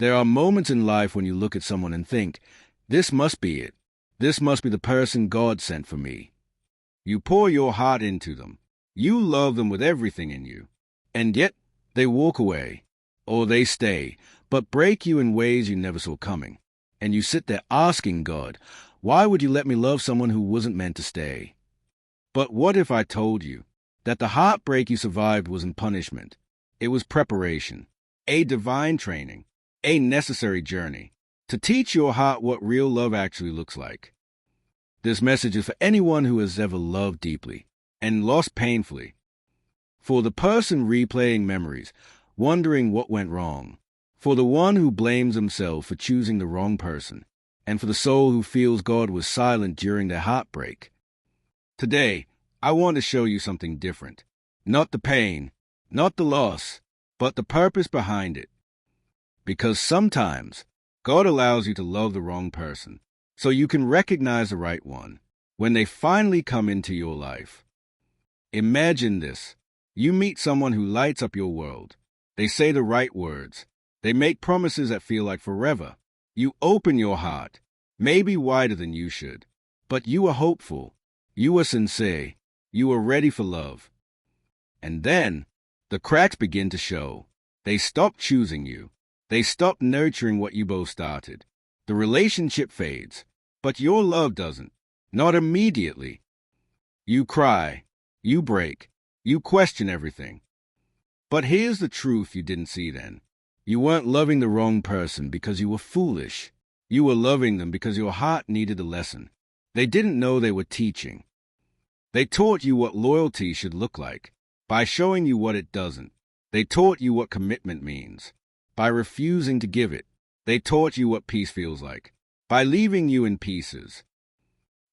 There are moments in life when you look at someone and think, this must be it. This must be the person God sent for me. You pour your heart into them. You love them with everything in you. And yet, they walk away, or they stay, but break you in ways you never saw coming. And you sit there asking God, why would you let me love someone who wasn't meant to stay? But what if I told you that the heartbreak you survived wasn't punishment? It was preparation, a divine training, a necessary journey to teach your heart what real love actually looks like. This message is for anyone who has ever loved deeply and lost painfully. For the person replaying memories, wondering what went wrong. For the one who blames himself for choosing the wrong person. And for the soul who feels God was silent during their heartbreak. Today, I want to show you something different. Not the pain, not the loss, but the purpose behind it. Because sometimes, God allows you to love the wrong person, so you can recognize the right one when they finally come into your life. Imagine this. You meet someone who lights up your world. They say the right words. They make promises that feel like forever. You open your heart, maybe wider than you should, but you are hopeful. You are sincere. You are ready for love. And then, the cracks begin to show. They stop choosing you. They stop nurturing what you both started. The relationship fades, but your love doesn't. Not immediately. You cry. You break. You question everything. But here's the truth you didn't see then. You weren't loving the wrong person because you were foolish. You were loving them because your heart needed a lesson. They didn't know they were teaching. They taught you what loyalty should look like by showing you what it doesn't. They taught you what commitment means by refusing to give it. They taught you what peace feels like by leaving you in pieces.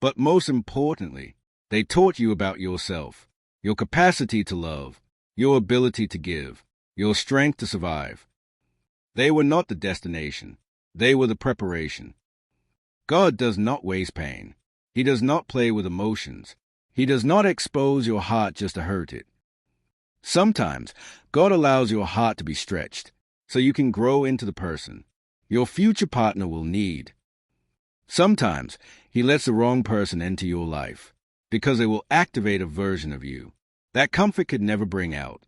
But most importantly, they taught you about yourself, your capacity to love, your ability to give, your strength to survive. They were not the destination. They were the preparation. God does not waste pain. He does not play with emotions. He does not expose your heart just to hurt it. Sometimes, God allows your heart to be stretched so you can grow into the person your future partner will need. Sometimes, He lets the wrong person enter your life because they will activate a version of you that comfort could never bring out.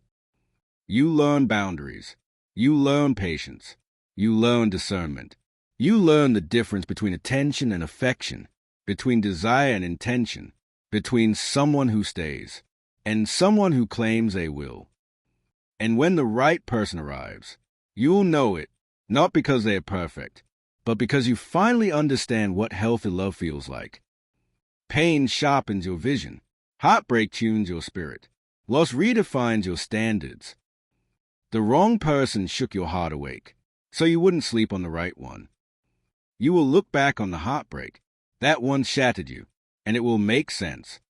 You learn boundaries. You learn patience. You learn discernment. You learn the difference between attention and affection, between desire and intention, between someone who stays and someone who claims they will. And when the right person arrives, you'll know it, not because they are perfect, but because you finally understand what healthy love feels like. Pain sharpens your vision. Heartbreak tunes your spirit. Loss redefines your standards. The wrong person shook your heart awake, so you wouldn't sleep on the right one. You will look back on the heartbreak. That one shattered you, and it will make sense.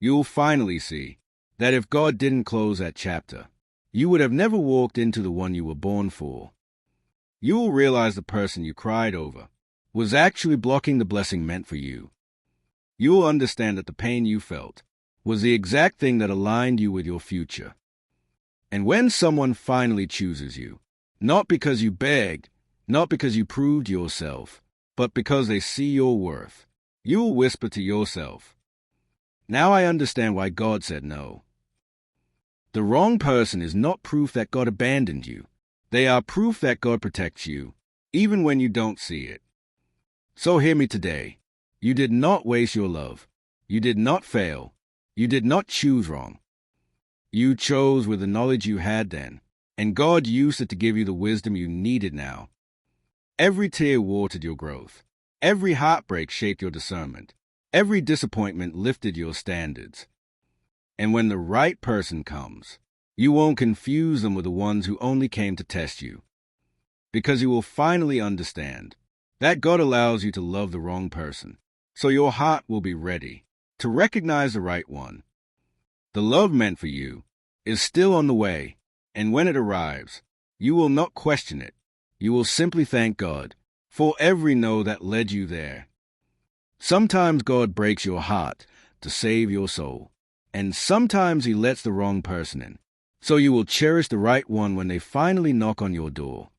You'll finally see that if God didn't close that chapter, you would have never walked into the one you were born for. You will realize the person you cried over was actually blocking the blessing meant for you. You will understand that the pain you felt was the exact thing that aligned you with your future. And when someone finally chooses you, not because you begged, not because you proved yourself, but because they see your worth, you will whisper to yourself, "Now I understand why God said no." The wrong person is not proof that God abandoned you. They are proof that God protects you, even when you don't see it. So hear me today. You did not waste your love. You did not fail. You did not choose wrong. You chose with the knowledge you had then, and God used it to give you the wisdom you needed now. Every tear watered your growth. Every heartbreak shaped your discernment. Every disappointment lifted your standards. And when the right person comes, you won't confuse them with the ones who only came to test you. Because you will finally understand that God allows you to love the wrong person, so your heart will be ready to recognize the right one. The love meant for you is still on the way, and when it arrives, you will not question it. You will simply thank God for every no that led you there. Sometimes God breaks your heart to save your soul, and sometimes He lets the wrong person in, so you will cherish the right one when they finally knock on your door.